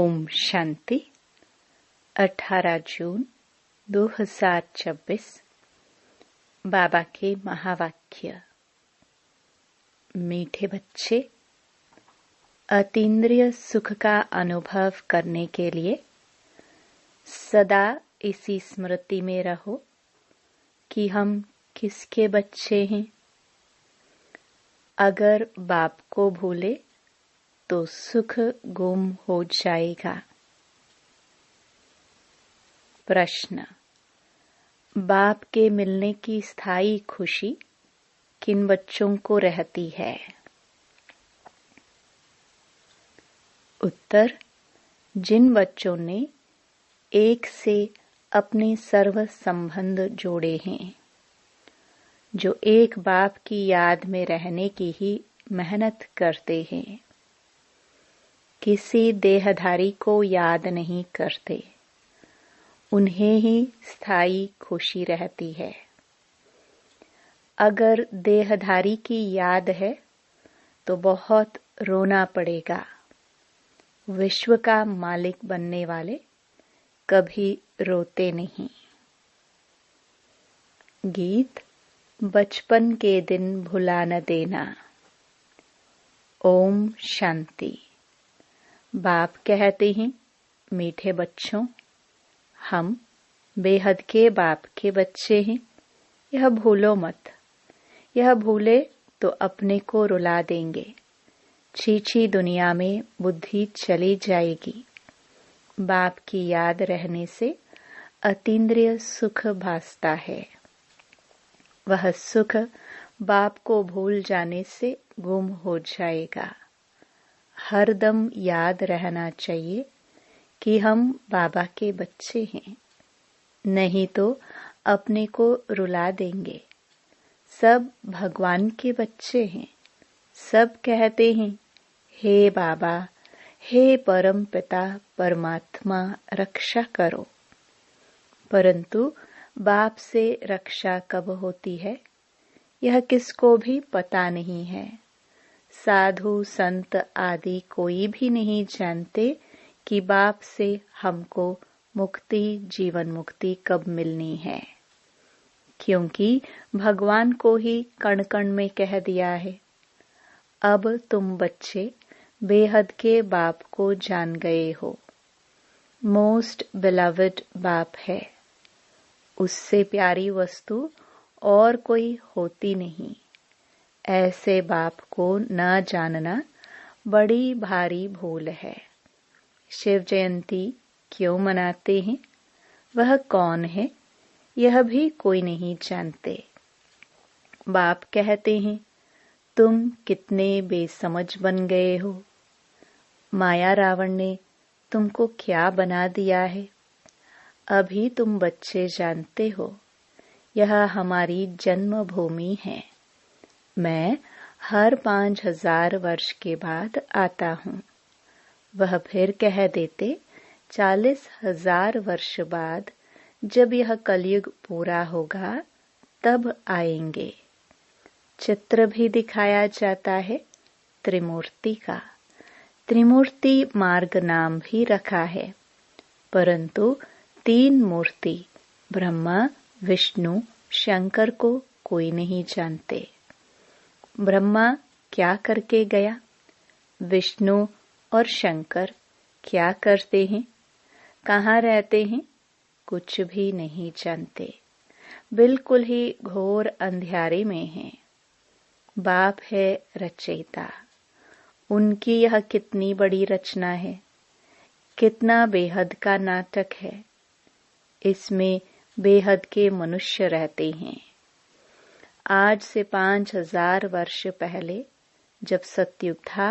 ओम शांति। 18 जून 2026। बाबा के महावाक्य। मीठे बच्चे, अतीन्द्रिय सुख का अनुभव करने के लिए सदा इसी स्मृति में रहो कि हम किसके बच्चे हैं। अगर बाप को भूले तो सुख गुम हो जाएगा। प्रश्न: बाप के मिलने की स्थायी खुशी किन बच्चों को रहती है? उत्तर: जिन बच्चों ने एक से अपने सर्व संबंध जोड़े हैं, जो एक बाप की याद में रहने की ही मेहनत करते हैं, किसी देहधारी को याद नहीं करते, उन्हें ही स्थायी खुशी रहती है। अगर देहधारी की याद है तो बहुत रोना पड़ेगा। विश्व का मालिक बनने वाले कभी रोते नहीं। गीत: बचपन के दिन भुला न देना। ओम शांति। बाप कहते हैं, मीठे बच्चों, हम बेहद के बाप के बच्चे हैं। यह भूलो मत। यह भूले तो अपने को रुला देंगे। छीछी दुनिया में बुद्धि चली जाएगी। बाप की याद रहने से अतीन्द्रिय सुख भासता है। वह सुख बाप को भूल जाने से गुम हो जाएगा। हरदम याद रहना चाहिए कि हम बाबा के बच्चे हैं, नहीं तो अपने को रुला देंगे। सब भगवान के बच्चे हैं। सब कहते हैं, हे बाबा, हे परम पिता परमात्मा, रक्षा करो। परंतु बाप से रक्षा कब होती है, यह किसको भी पता नहीं है। साधु संत आदि कोई भी नहीं जानते कि बाप से हमको मुक्ति, जीवन मुक्ति कब मिलनी है, क्योंकि भगवान को ही कण कण में कह दिया है। अब तुम बच्चे बेहद के बाप को जान गए हो। मोस्ट बिलवड बाप है। उससे प्यारी वस्तु और कोई होती नहीं। ऐसे बाप को न जानना बड़ी भारी भूल है। शिव जयंती क्यों मनाते हैं? वह कौन है, यह भी कोई नहीं जानते। बाप कहते हैं, तुम कितने बेसमझ बन गए हो। माया रावण ने तुमको क्या बना दिया है। अभी तुम बच्चे जानते हो, यह हमारी जन्मभूमि है। मैं हर 5000 वर्ष के बाद आता हूँ। वह फिर कह देते 40,000 वर्ष बाद, जब यह कलयुग पूरा होगा तब आएंगे। चित्र भी दिखाया जाता है त्रिमूर्ति का। त्रिमूर्ति मार्ग नाम भी रखा है, परंतु 3 मूर्ति ब्रह्मा, विष्णु, शंकर को कोई नहीं जानते। ब्रह्मा क्या करके गया, विष्णु और शंकर क्या करते हैं, कहाँ रहते हैं, कुछ भी नहीं जानते। बिल्कुल ही घोर अंधियारे में हैं। बाप है रचयिता। उनकी यह कितनी बड़ी रचना है, कितना बेहद का नाटक है। इसमें बेहद के मनुष्य रहते हैं। आज से 5000 वर्ष पहले जब सतयुग था,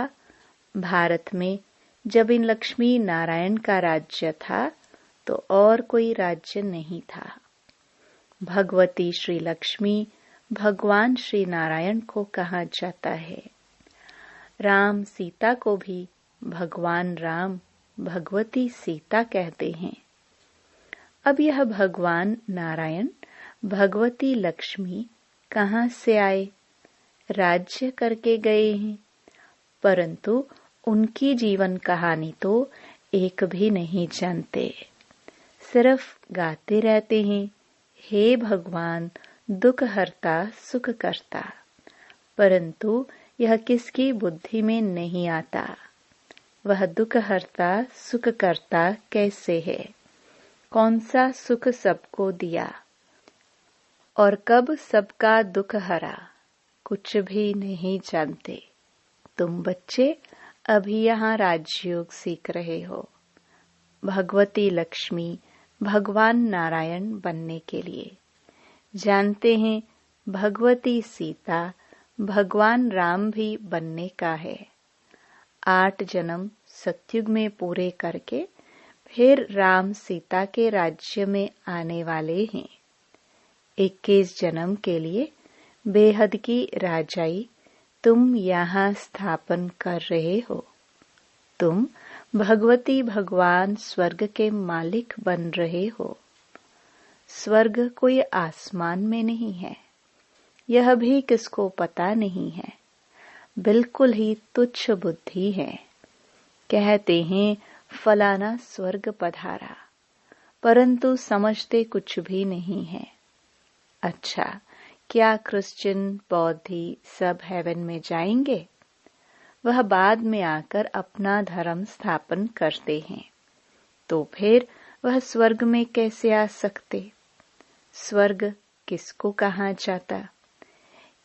भारत में जब इन लक्ष्मी नारायण का राज्य था, तो और कोई राज्य नहीं था। भगवती श्री लक्ष्मी भगवान श्री नारायण को कहा जाता है। राम सीता को भी भगवान राम, भगवती सीता कहते हैं। अब यह भगवान नारायण, भगवती लक्ष्मी कहाँ से आए? राज्य करके गए हैं, परंतु उनकी जीवन कहानी तो एक भी नहीं जानते, सिर्फ गाते रहते हैं, हे भगवान दुख हरता सुख करता। परंतु यह किसकी बुद्धि में नहीं आता। वह दुख हरता सुख करता कैसे है? कौन सा सुख सबको दिया और कब सबका दुख हरा? कुछ भी नहीं जानते। तुम बच्चे अभी यहाँ राजयोग सीख रहे हो, भगवती लक्ष्मी भगवान नारायण बनने के लिए। जानते हैं भगवती सीता भगवान राम भी बनने का है। 8 जन्म सतयुग में पूरे करके फिर राम सीता के राज्य में आने वाले हैं। 21 जन्म के लिए बेहद की राजाई तुम यहाँ स्थापन कर रहे हो। तुम भगवती भगवान स्वर्ग के मालिक बन रहे हो। स्वर्ग कोई आसमान में नहीं है, यह भी किसको पता नहीं है। बिल्कुल ही तुच्छ बुद्धि है। कहते हैं फलाना स्वर्ग पधारा, परंतु समझते कुछ भी नहीं है। अच्छा, क्या क्रिश्चियन बौद्धी सब हेवन में जाएंगे? वह बाद में आकर अपना धर्म स्थापन करते हैं, तो फिर वह स्वर्ग में कैसे आ सकते? स्वर्ग किसको कहा जाता,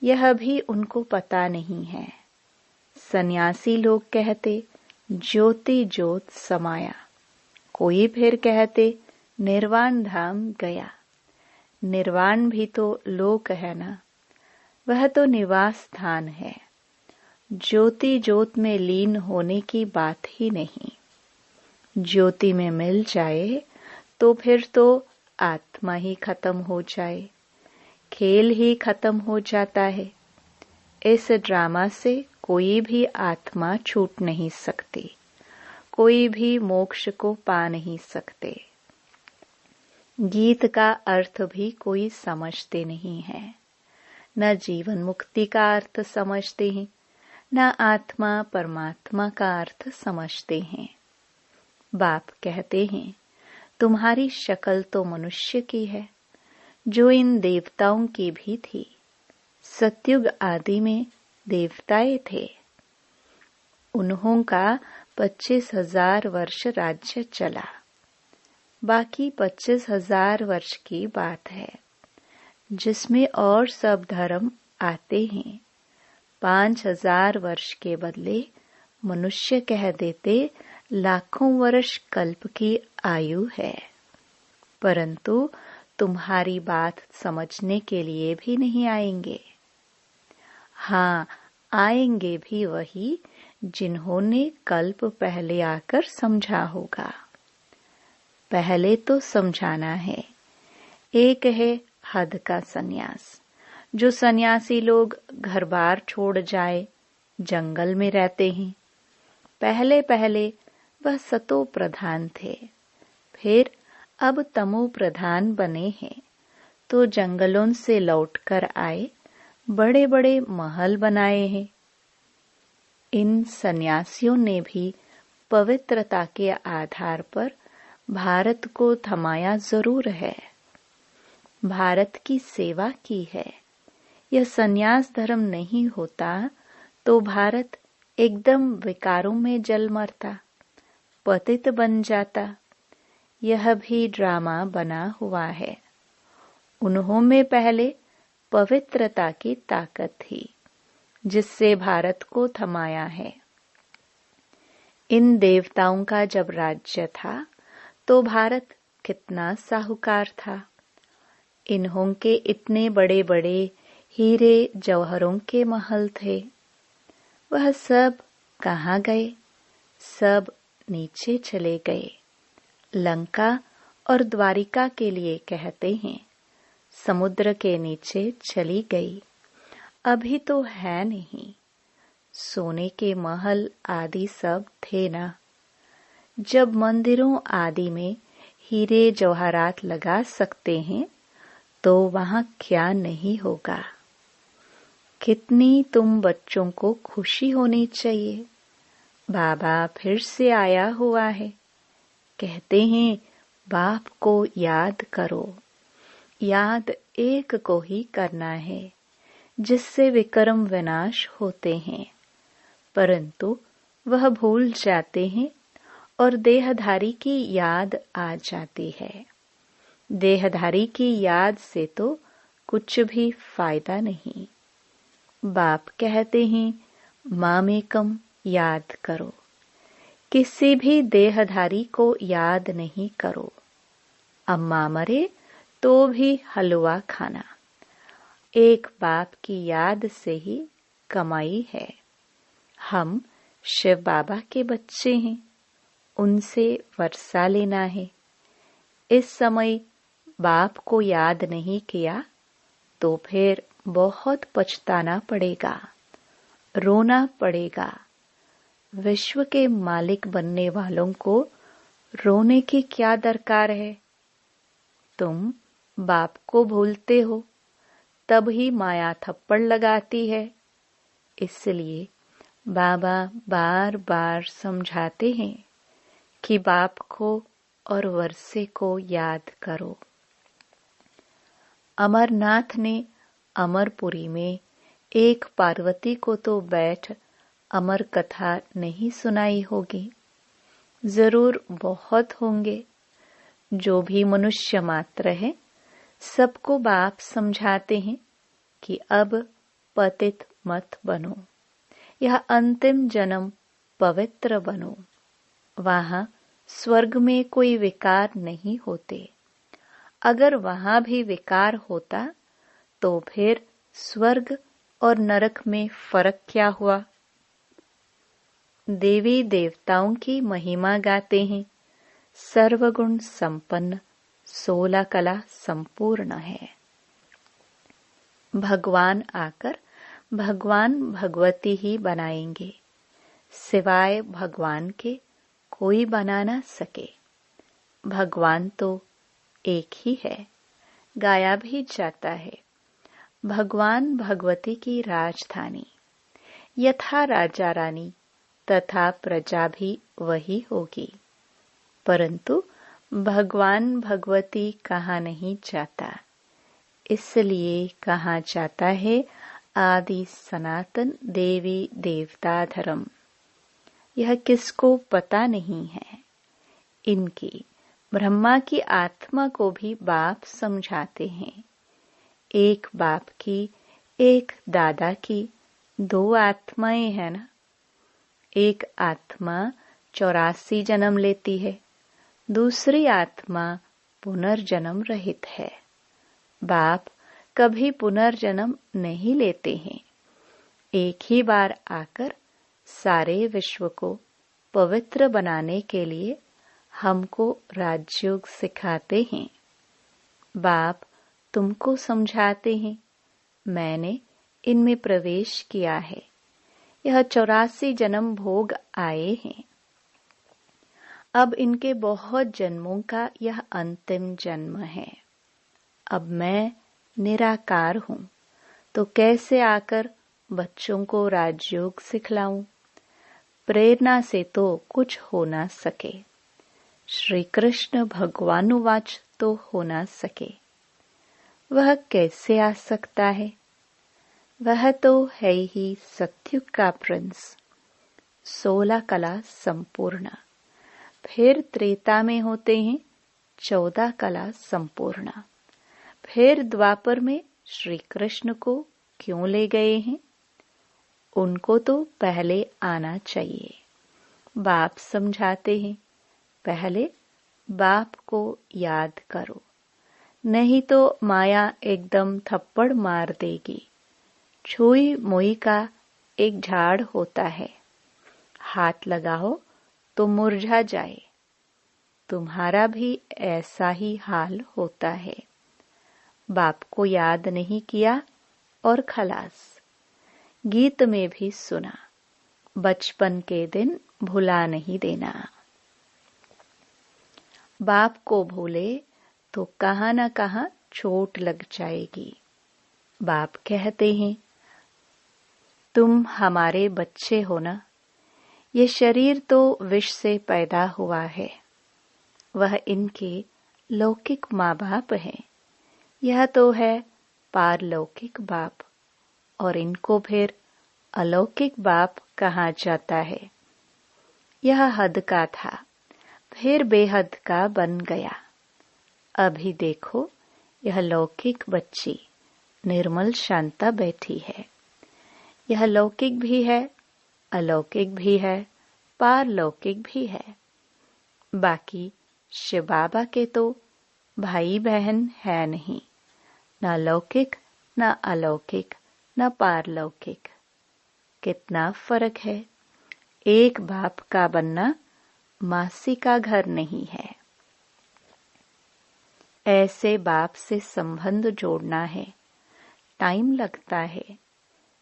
यह भी उनको पता नहीं है। सन्यासी लोग कहते ज्योति ज्योत समाया, कोई फिर कहते निर्वाण धाम गया। निर्वाण भी तो लोक है ना, वह तो निवास स्थान है। ज्योति ज्योत में लीन होने की बात ही नहीं। ज्योति में मिल जाए तो फिर तो आत्मा ही खत्म हो जाए, खेल ही खत्म हो जाता है। इस ड्रामा से कोई भी आत्मा छूट नहीं सकती, कोई भी मोक्ष को पा नहीं सकते। गीत का अर्थ भी कोई समझते नहीं है। न जीवन मुक्ति का अर्थ समझते हैं, न आत्मा परमात्मा का अर्थ समझते हैं। बाप कहते हैं तुम्हारी शक्ल तो मनुष्य की है, जो इन देवताओं की भी थी। सतयुग आदि में देवताएं थे। उन्हों का 25,000 वर्ष राज्य चला। बाकी 25,000 वर्ष की बात है, जिसमें और सब धर्म आते हैं। 5,000 वर्ष के बदले मनुष्य कह देते लाखों वर्ष कल्प की आयु है। परंतु तुम्हारी बात समझने के लिए भी नहीं आएंगे। हाँ, आएंगे भी वही जिन्होंने कल्प पहले आकर समझा होगा। पहले तो समझाना है। एक है हद का सन्यास, जो सन्यासी लोग घर बार छोड़ जाए जंगल में रहते हैं। पहले पहले वह सतो प्रधान थे, फिर अब तमो प्रधान बने हैं, तो जंगलों से लौटकर आए, बड़े बड़े महल बनाए हैं। इन सन्यासियों ने भी पवित्रता के आधार पर भारत को थमाया जरूर है, भारत की सेवा की है। यह सन्यास धर्म नहीं होता तो भारत एकदम विकारों में जल मरता, पतित बन जाता। यह भी ड्रामा बना हुआ है। उन्हों में पहले पवित्रता की ताकत थी, जिससे भारत को थमाया है। इन देवताओं का जब राज्य था तो भारत कितना साहूकार था। इन्हों के इतने बड़े बड़े हीरे जौहरों के महल थे, वह सब कहाँ गए? सब नीचे चले गए। लंका और द्वारिका के लिए कहते हैं समुद्र के नीचे चली गई। अभी तो है नहीं। सोने के महल आदि सब थे ना। जब मंदिरों आदि में हीरे जवाहरात लगा सकते हैं तो वहां क्या नहीं होगा। कितनी तुम बच्चों को खुशी होनी चाहिए। बाबा फिर से आया हुआ है, कहते हैं बाप को याद करो। याद एक को ही करना है जिससे विक्रम विनाश होते हैं, परंतु वह भूल जाते हैं और देहधारी की याद आ जाती है। देहधारी की याद से तो कुछ भी फायदा नहीं। बाप कहते हैं मामेकम याद करो। किसी भी देहधारी को याद नहीं करो। अम्मा मरे तो भी हलवा खाना। एक बाप की याद से ही कमाई है। हम शिव बाबा के बच्चे हैं, उनसे वर्षा लेना है। इस समय बाप को याद नहीं किया तो फिर बहुत पछताना पड़ेगा, रोना पड़ेगा। विश्व के मालिक बनने वालों को रोने की क्या दरकार है। तुम बाप को भूलते हो, तब ही माया थप्पड़ लगाती है। इसलिए बाबा बार बार समझाते हैं कि बाप को और वर्षे को याद करो। अमरनाथ ने अमरपुरी में एक पार्वती को तो बैठ अमर कथा नहीं सुनाई होगी। जरूर बहुत होंगे। जो भी मनुष्य मात्र है, सबको बाप समझाते हैं कि अब पतित मत बनो। यह अंतिम जन्म पवित्र बनो। वहां स्वर्ग में कोई विकार नहीं होते। अगर वहां भी विकार होता तो फिर स्वर्ग और नरक में फर्क क्या हुआ। देवी देवताओं की महिमा गाते हैं। सर्वगुण संपन्न, 16 कला संपूर्ण है। भगवान आकर भगवान भगवती ही बनाएंगे। सिवाय भगवान के कोई बना ना सके। भगवान तो एक ही है, गाया भी जाता है। भगवान भगवती की राजधानी। यथा राजा रानी तथा प्रजा भी वही होगी। परंतु भगवान भगवती कहाँ नहीं जाता। इसलिए कहा जाता है आदि सनातन देवी देवता धर्म। यह किसको पता नहीं है। इनकी ब्रह्मा की आत्मा को भी बाप समझाते हैं। एक बाप की, एक दादा की 2 आत्माएं हैं ना। एक आत्मा 84 जन्म लेती है, दूसरी आत्मा पुनर्जन्म रहित है। बाप कभी पुनर्जन्म नहीं लेते हैं। एक ही बार आकर सारे विश्व को पवित्र बनाने के लिए हमको राजयोग सिखाते हैं। बाप तुमको समझाते हैं मैंने इनमें प्रवेश किया है। यह 84 जन्म भोग आए हैं। अब इनके बहुत जन्मों का यह अंतिम जन्म है। अब मैं निराकार हूँ, तो कैसे आकर बच्चों को राजयोग सिखलाऊं। प्रेरणा से तो कुछ हो ना सके। श्री कृष्ण भगवानुवाच तो हो ना सके। वह कैसे आ सकता है। वह तो है ही सत्युग का प्रिंस। 16 कला संपूर्ण। फिर त्रेता में होते हैं 14 कला संपूर्ण। फिर द्वापर में श्री कृष्ण को क्यों ले गए हैं। उनको तो पहले आना चाहिए। बाप समझाते हैं पहले बाप को याद करो, नहीं तो माया एकदम थप्पड़ मार देगी। छुई मुई का एक झाड़ होता है, हाथ लगाओ तो मुरझा जाए। तुम्हारा भी ऐसा ही हाल होता है। बाप को याद नहीं किया और खलास। गीत में भी सुना, बचपन के दिन भुला नहीं देना। बाप को भूले तो कहां न कहां चोट लग जाएगी। बाप कहते हैं तुम हमारे बच्चे हो ना। ये शरीर तो विष से पैदा हुआ है। वह इनके लौकिक माँ बाप हैं। यह तो है पारलौकिक बाप, और इनको फिर अलौकिक बाप कहा जाता है। यह हद का था, फिर बेहद का बन गया। अभी देखो, यह लौकिक बच्ची निर्मल शांता बैठी है। यह लौकिक भी है, अलौकिक भी है, पारलौकिक भी है। बाकी शिव बाबा के तो भाई बहन है नहीं, न लौकिक, न अलौकिक, न पारलौकिक। कितना फर्क है। एक बाप का बनना मासी का घर नहीं है। ऐसे बाप से संबंध जोड़ना है, टाइम लगता है।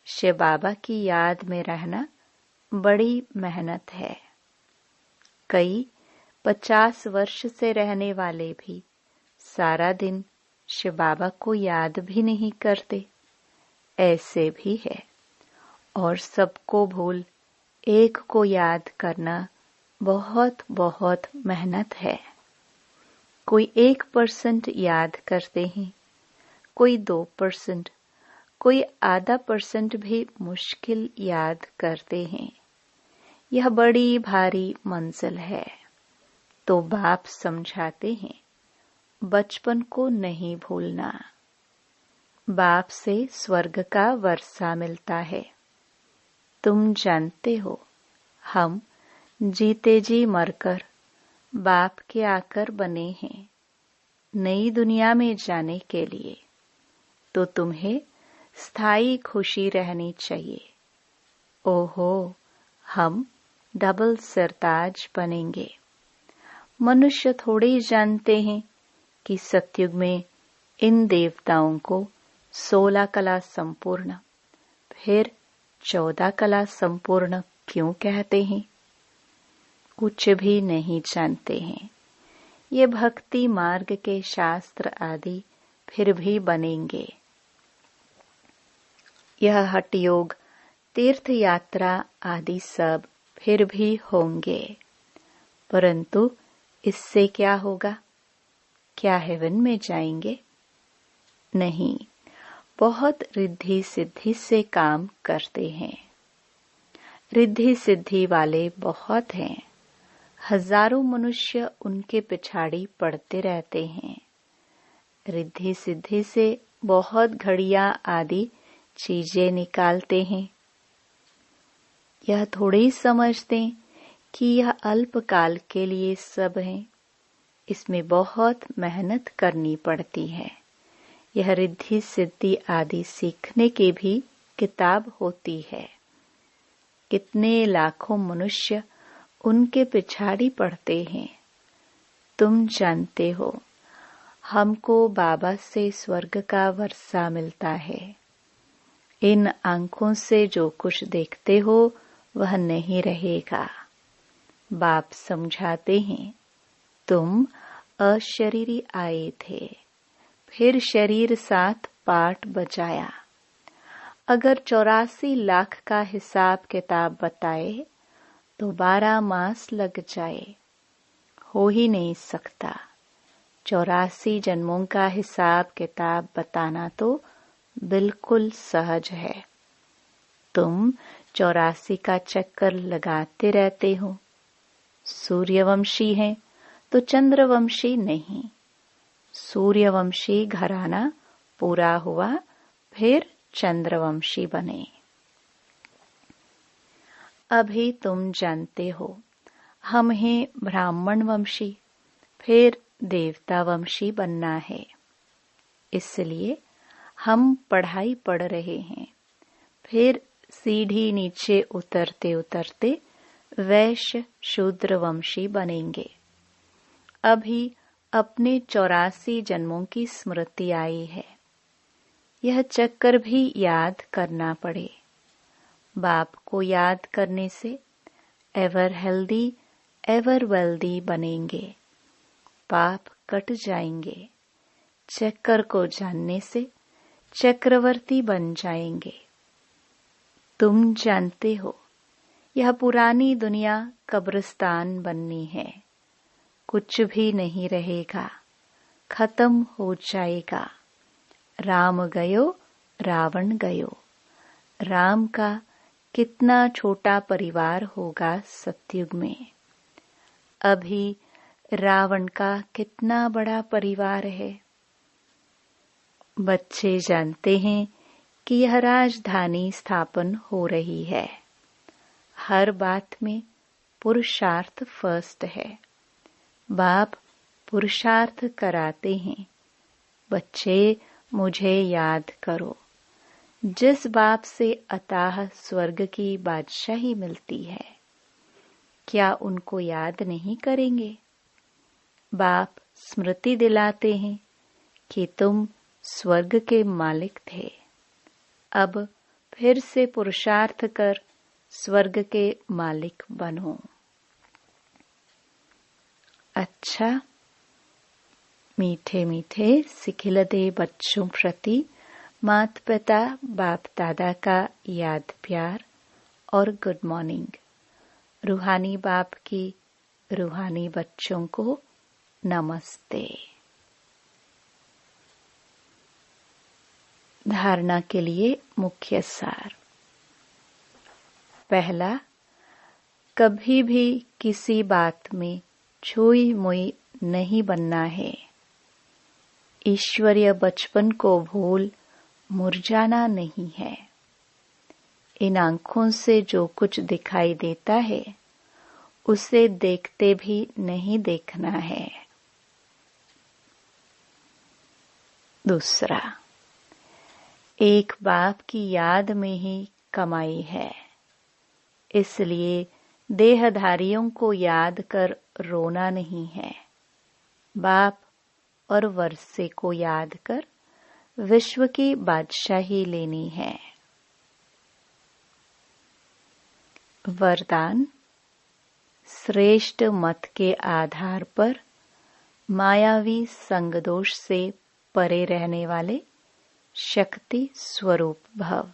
शिव बाबा की याद में रहना बड़ी मेहनत है। कई 50 वर्ष से रहने वाले भी सारा दिन शिव बाबा को याद भी नहीं करते, ऐसे भी है। और सबको भूल एक को याद करना बहुत बहुत मेहनत है। कोई 1% याद करते हैं, कोई 2%, कोई ½% भी मुश्किल याद करते हैं। यह बड़ी भारी मंजिल है। तो बाप समझाते हैं, बचपन को नहीं भूलना। बाप से स्वर्ग का वर्षा मिलता है। तुम जानते हो, हम जीते जी मरकर बाप के आकर बने हैं नई दुनिया में जाने के लिए। तो तुम्हें स्थायी खुशी रहनी चाहिए। ओहो, हम डबल सरताज बनेंगे। मनुष्य थोड़े ही जानते हैं कि सतयुग में इन देवताओं को 16 कला संपूर्ण, फिर 14 कला संपूर्ण क्यों कहते हैं। कुछ भी नहीं जानते हैं। ये भक्ति मार्ग के शास्त्र आदि फिर भी बनेंगे। यह हठ योग, तीर्थ यात्रा आदि सब फिर भी होंगे, परंतु इससे क्या होगा? क्या हेवन में जाएंगे? नहीं, बहुत रिद्धि सिद्धि से काम करते हैं। रिद्धि सिद्धि वाले बहुत हैं। हजारों मनुष्य उनके पिछाड़ी पड़ते रहते हैं। रिद्धि सिद्धि से बहुत घड़ियां आदि चीजें निकालते हैं। यह थोड़े ही समझते कि यह अल्पकाल के लिए सब है। इसमें बहुत मेहनत करनी पड़ती है। यह रिद्धि सिद्धि आदि सीखने की भी किताब होती है। कितने लाखों मनुष्य उनके पिछाड़ी पड़ते हैं। तुम जानते हो, हमको बाबा से स्वर्ग का वर्षा मिलता है। इन आंखों से जो कुछ देखते हो वह नहीं रहेगा। बाप समझाते हैं, तुम अशरीरी आए थे, फिर शरीर साथ पाठ बजाया। अगर 84 लाख का हिसाब किताब बताए तो 12 मास लग जाए। हो ही नहीं सकता। 84 जन्मों का हिसाब किताब बताना तो बिल्कुल सहज है। तुम 84 का चक्कर लगाते रहते हो। सूर्यवंशी हैं तो चंद्रवंशी नहीं। सूर्यवंशी घराना पूरा हुआ, फिर चंद्रवंशी बने। अभी तुम जानते हो, हम हैं ब्राह्मण वंशी, फिर देवता वंशी बनना है। इसलिए हम पढ़ाई पढ़ रहे हैं। फिर सीढ़ी नीचे उतरते उतरते वैश्य शूद्र वंशी बनेंगे। अभी अपने 84 जन्मों की स्मृति आई है। यह चक्कर भी याद करना पड़े। बाप को याद करने से एवर हेल्दी, एवर वेल्दी बनेंगे। पाप कट जाएंगे। चक्कर को जानने से चक्रवर्ती बन जाएंगे। तुम जानते हो, यह पुरानी दुनिया कब्रिस्तान बननी है। कुछ भी नहीं रहेगा, खत्म हो जाएगा। राम गयो रावण गयो। राम का कितना छोटा परिवार होगा सतयुग में, अभी रावण का कितना बड़ा परिवार है। बच्चे जानते हैं कि यह राजधानी स्थापन हो रही है। हर बात में पुरुषार्थ फर्स्ट है। बाप पुरुषार्थ कराते हैं, बच्चे मुझे याद करो। जिस बाप से अताह स्वर्ग की बादशाही मिलती है, क्या उनको याद नहीं करेंगे? बाप स्मृति दिलाते हैं कि तुम स्वर्ग के मालिक थे, अब फिर से पुरुषार्थ कर स्वर्ग के मालिक बनो। अच्छा, मीठे मीठे सिखिलदे बच्चों प्रति माता पिता बाप दादा का याद प्यार और गुड मॉर्निंग। रूहानी बाप की रूहानी बच्चों को नमस्ते। धारणा के लिए मुख्य सार। पहला, कभी भी किसी बात में छुई मुई नहीं बनना है। ईश्वरीय बचपन को भूल मुरझाना नहीं है। इन आंखों से जो कुछ दिखाई देता है उसे देखते भी नहीं देखना है। दूसरा, एक बाप की याद में ही कमाई है, इसलिए देहधारियों को याद कर रोना नहीं है। बाप और वर्षे को याद कर विश्व की बादशाही लेनी है। वरदान, श्रेष्ठ मत के आधार पर मायावी संगदोष से परे रहने वाले शक्ति स्वरूप भव।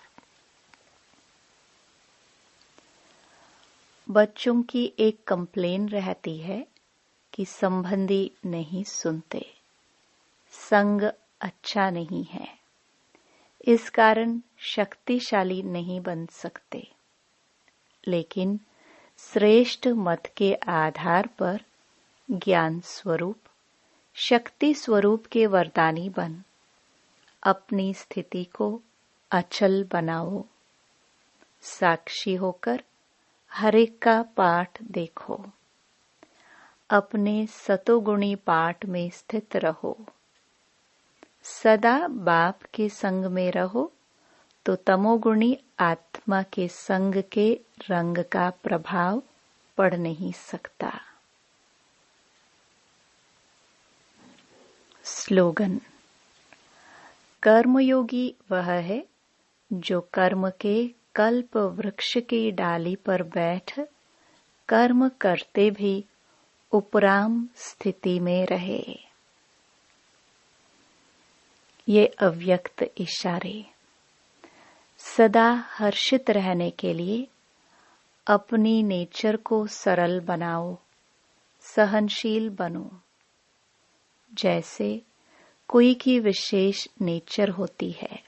बच्चों की एक कंप्लेन रहती है कि संबंधी नहीं सुनते, संग अच्छा नहीं है, इस कारण शक्तिशाली नहीं बन सकते। लेकिन श्रेष्ठ मत के आधार पर ज्ञान स्वरूप, शक्ति स्वरूप के वरदानी बन अपनी स्थिति को अचल बनाओ। साक्षी होकर हर एक का पाठ देखो, अपने सतोगुणी पाठ में स्थित रहो। सदा बाप के संग में रहो तो तमोगुणी आत्मा के संग के रंग का प्रभाव पड़ नहीं सकता। स्लोगन, कर्मयोगी वह है जो कर्म के कल्प वृक्ष की डाली पर बैठ कर्म करते भी उपराम स्थिति में रहे। ये अव्यक्त इशारे। सदा हर्षित रहने के लिए अपनी नेचर को सरल बनाओ, सहनशील बनो। जैसे कोई की विशेष नेचर होती है,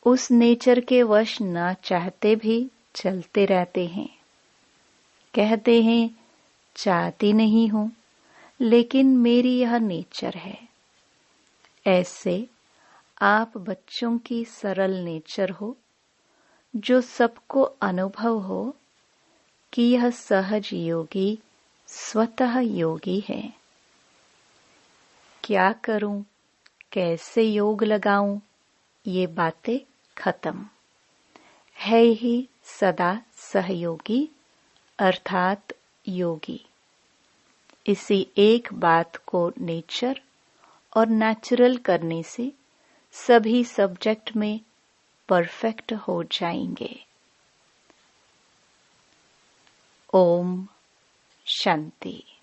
उस नेचर के वश न चाहते भी चलते रहते हैं। कहते हैं चाहती नहीं हूं, लेकिन मेरी यह नेचर है। ऐसे आप बच्चों की सरल नेचर हो, जो सबको अनुभव हो कि यह सहज योगी स्वतः योगी है। क्या करूं, कैसे योग लगाऊं, ये बातें खत्म। है ही सदा सहयोगी अर्थात योगी। इसी एक बात को नेचर और नेचुरल करने से सभी सब्जेक्ट में परफेक्ट हो जाएंगे। ओम शांति।